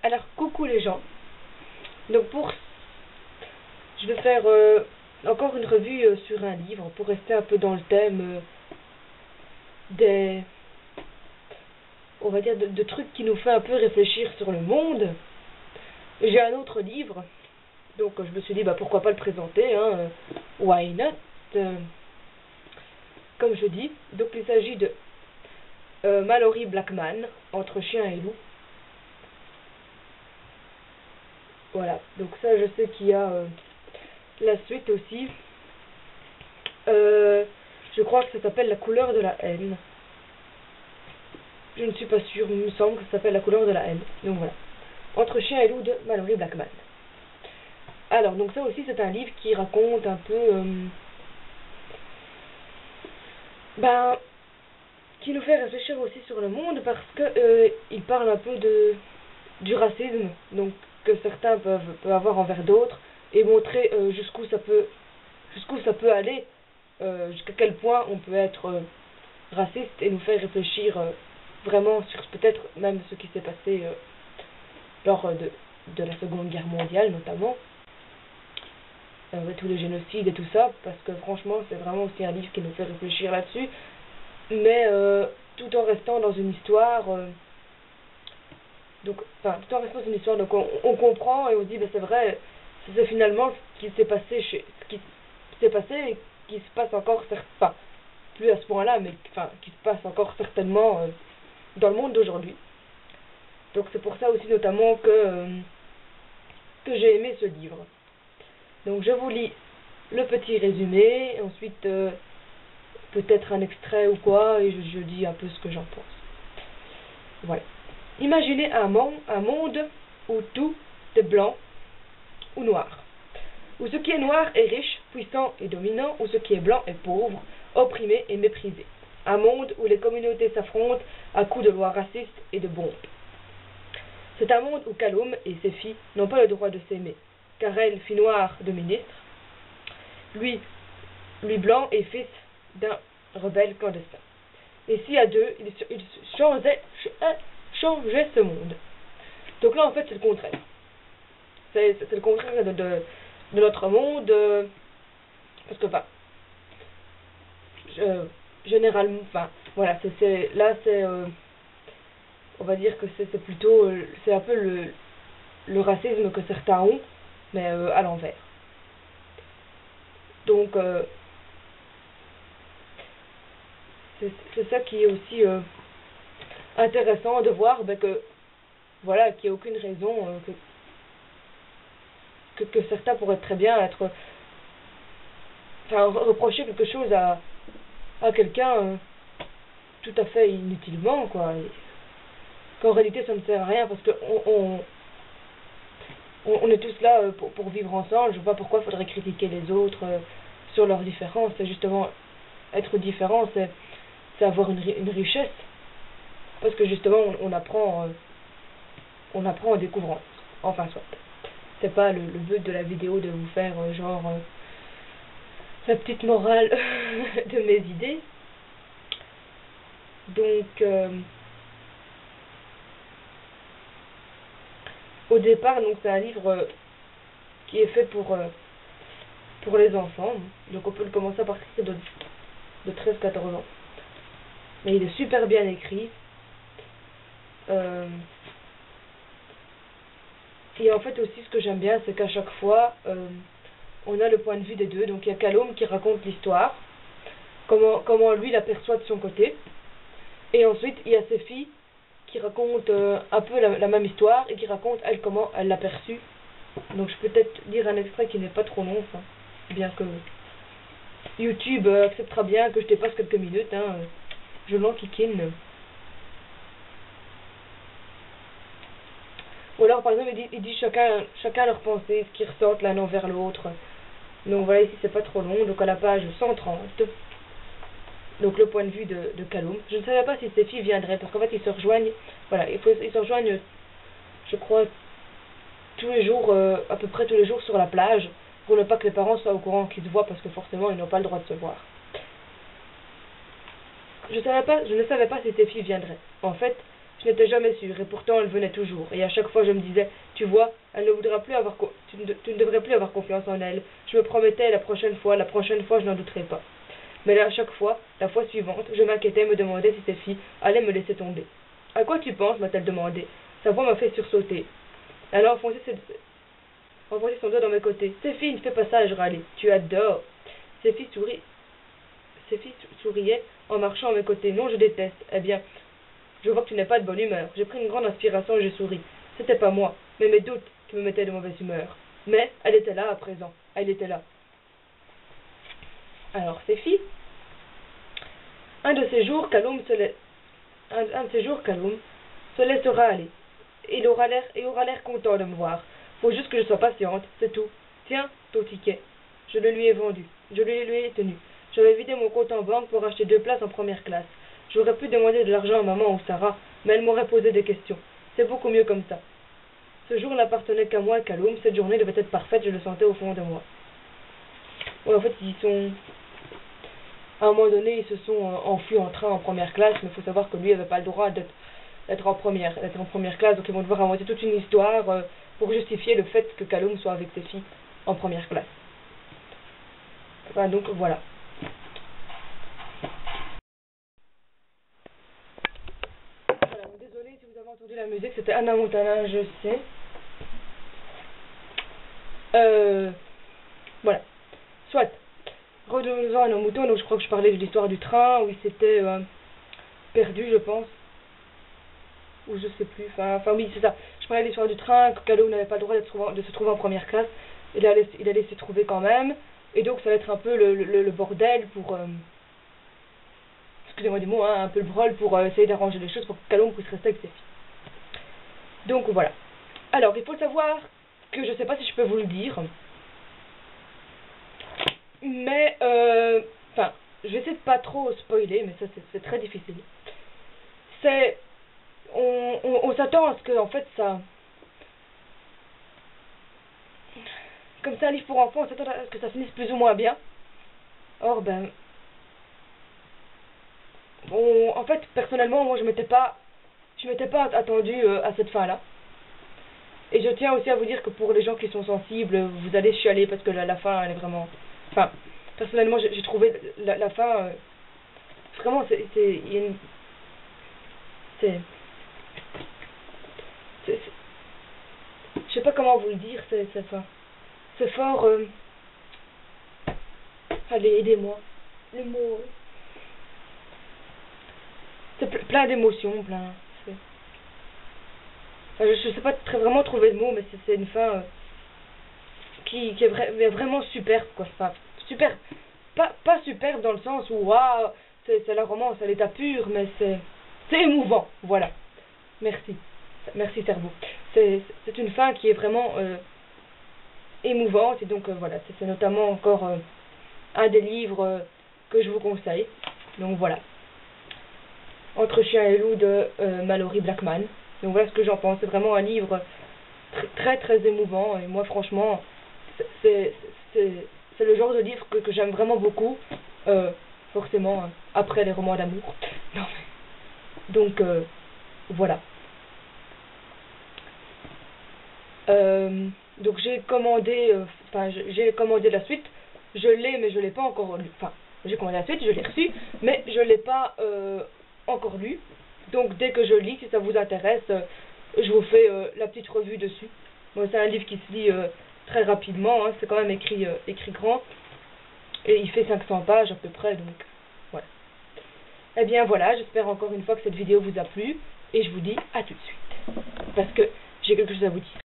Alors, coucou les gens. Donc je vais faire encore une revue sur un livre pour rester un peu dans le thème on va dire, de trucs qui nous fait un peu réfléchir sur le monde. J'ai un autre livre, donc je me suis dit, pourquoi pas le présenter, hein, why not, comme je dis. Donc il s'agit de Malory Blackman, Entre chien et loup. Voilà, donc ça je sais qu'il y a la suite aussi. Je crois que ça s'appelle La couleur de la haine. Je ne suis pas sûre, il me semble que ça s'appelle La couleur de la haine. Donc voilà. Entre chien et loup de Malory Blackman. Alors, donc ça aussi c'est un livre qui raconte un peu... qui nous fait réfléchir aussi sur le monde parce que il parle un peu du racisme, donc que certains peuvent avoir envers d'autres, et montrer jusqu'où ça peut aller, jusqu'à quel point on peut être raciste, et nous faire réfléchir vraiment sur peut-être même ce qui s'est passé lors de la Seconde Guerre mondiale notamment, tous les génocides et tout ça, parce que franchement c'est vraiment aussi un livre qui nous fait réfléchir là-dessus, mais tout en restant dans une histoire, tout en restant dans une histoire, donc on comprend et on se dit, c'est vrai, c'est finalement ce qui s'est passé et qui se passe encore, plus à ce point-là, mais qui se passe encore certainement dans le monde d'aujourd'hui. Donc c'est pour ça aussi notamment que j'ai aimé ce livre. Donc je vous lis le petit résumé, ensuite peut-être un extrait ou quoi, et je dis un peu ce que j'en pense. Voilà. Imaginez un monde où tout est blanc ou noir, où ce qui est noir est riche, puissant et dominant, où ce qui est blanc est pauvre, opprimé et méprisé. Un monde où les communautés s'affrontent à coups de lois racistes et de bombes. C'est un monde où Callum et ses filles n'ont pas le droit de s'aimer, car elle, fille noire de ministre, lui blanc et fils d'un rebelle clandestin. Et si à deux, ils changeaient ce monde. Donc là, en fait, c'est le contraire. C'est le contraire de notre monde, parce que, généralement, voilà, on va dire que c'est plutôt, c'est un peu le racisme que certains ont, mais à l'envers. Donc, c'est ça qui est aussi intéressant de voir, que voilà, qu'il n'y a aucune raison que certains pourraient très bien reprocher quelque chose à quelqu'un tout à fait inutilement, quoi. Qu'en réalité ça ne sert à rien, parce que on est tous là pour vivre ensemble. Je vois pas pourquoi il faudrait critiquer les autres sur leurs différences. C'est justement être différent, c'est avoir une richesse, parce que justement on apprend en découvrant. Enfin soit, c'est pas le but de la vidéo de vous faire la petite morale de mes idées. Donc au départ, donc c'est un livre qui est fait pour les enfants, donc on peut le commencer à partir de 13-14 ans. Mais il est super bien écrit. Et en fait aussi, ce que j'aime bien, c'est qu'à chaque fois, on a le point de vue des deux. Donc il y a Callum qui raconte l'histoire, comment lui l'aperçoit de son côté. Et ensuite, il y a ses filles qui racontent un peu la même histoire, et qui racontent, elle, comment elle l'a perçue. Donc je peux peut-être lire un extrait qui n'est pas trop long, bien que YouTube acceptera bien que je dépasse quelques minutes, je l'enquiquine. Ou alors par exemple il dit chacun leur pensée, ce qu'ils ressentent l'un envers l'autre. Donc voilà, ici c'est pas trop long, donc à la page 130, donc le point de vue de Callum. Je ne savais pas si ses filles viendraient, parce qu'en fait ils se rejoignent, voilà, ils se rejoignent, je crois, tous les jours, à peu près tous les jours sur la plage, pour ne pas que les parents soient au courant qu'ils se voient, parce que forcément ils n'ont pas le droit de se voir. Je ne savais pas si ses filles viendraient. En fait, Je n'étais jamais sûre, et pourtant elle venait toujours. Et à chaque fois je me disais, tu vois, elle ne voudra plus avoir tu ne devrais plus avoir confiance en elle. Je me promettais la prochaine fois je n'en douterai pas. Mais là, à chaque fois, la fois suivante, je m'inquiétais, me demandais si cette fille allait me laisser tomber. À quoi tu penses m'a-t-elle demandé. Sa voix m'a fait sursauter. Elle a enfoncé son doigt dans mes côtés. Séphie, ne fais pas ça, je râlais. Tu adores. Séphie souriait en marchant à mes côtés. Non, je déteste. Eh bien, je vois que tu n'es pas de bonne humeur. J'ai pris une grande inspiration et j'ai souri. C'était pas moi, mais mes doutes qui me mettaient de mauvaise humeur. Mais elle était là à présent. Elle était là. Alors, Séphie, un de ces jours, Kaloum se laissera aller. Il aura l'air content de me voir. Faut juste que je sois patiente, c'est tout. Tiens, ton ticket. Je le lui ai vendu. Je lui ai tenu. J'avais vidé mon compte en banque pour acheter 2 places en première classe. J'aurais pu demander de l'argent à maman ou Sarah, mais elle m'aurait posé des questions. C'est beaucoup mieux comme ça. Ce jour n'appartenait qu'à moi et Kaloum. Cette journée devait être parfaite, je le sentais au fond de moi. Ouais, en fait, à un moment donné, ils se sont enfuis en train en première classe, mais il faut savoir que lui n'avait pas le droit d'être en première classe, donc ils vont devoir inventer toute une histoire pour justifier le fait que Kaloum soit avec ses filles en première classe. Enfin, donc voilà. Voilà, désolé si vous avez entendu la musique, c'était Anna Montana, je sais. Voilà. Soit. Revenons à nos moutons, donc je crois que je parlais de l'histoire du train, où il s'était perdu, je pense. Ou je sais plus, enfin oui, c'est ça. Je parlais de l'histoire du train, que Kaloum n'avait pas le droit de se trouver en première classe. Il allait s'y trouver quand même. Et donc ça va être un peu le bordel pour... excusez-moi du mot, hein, un peu le brol pour essayer d'arranger les choses pour que Kaloum puisse rester avec ses filles. Donc voilà. Alors, il faut savoir que je sais pas si je peux vous le dire. Mais, enfin, je vais essayer de pas trop spoiler, mais ça c'est très difficile. On s'attend à ce que, en fait, ça... Comme c'est un livre pour enfants, on s'attend à ce que ça finisse plus ou moins bien. Or, ben... en fait, personnellement, moi je m'étais pas attendu à cette fin-là. Et je tiens aussi à vous dire que pour les gens qui sont sensibles, vous allez chialer parce que la fin, elle est vraiment... Enfin, personnellement, j'ai trouvé la fin... vraiment, il y a une... je sais pas comment vous le dire, c'est fort... allez, aidez-moi. Le mot... c'est plein d'émotions, plein... Enfin, je sais pas vraiment trouver le mot, mais c'est une fin qui est vraiment superbe, quoi. Enfin, super, pas superbe dans le sens où waouh, c'est la romance à l'état pur, mais c'est émouvant, voilà. Merci cerveau. C'est une fin qui est vraiment émouvante, et donc voilà, c'est notamment encore un des livres que je vous conseille. Donc voilà, Entre chien et loup de Malory Blackman. Donc voilà ce que j'en pense. C'est vraiment un livre très très émouvant. Et moi franchement, c'est le genre de livre que j'aime vraiment beaucoup. Forcément, après les romans d'amour. Non, donc voilà. Donc j'ai commandé la suite. Je l'ai, mais je l'ai pas encore lu. Enfin, j'ai commandé la suite, je l'ai reçu, mais je l'ai pas encore lu. Donc dès que je lis, si ça vous intéresse, je vous fais la petite revue dessus. Bon, c'est un livre qui se lit très rapidement, hein, c'est quand même écrit grand, et il fait 500 pages à peu près, donc voilà. Et bien voilà, j'espère encore une fois que cette vidéo vous a plu, et je vous dis à tout de suite, parce que j'ai quelque chose à vous dire.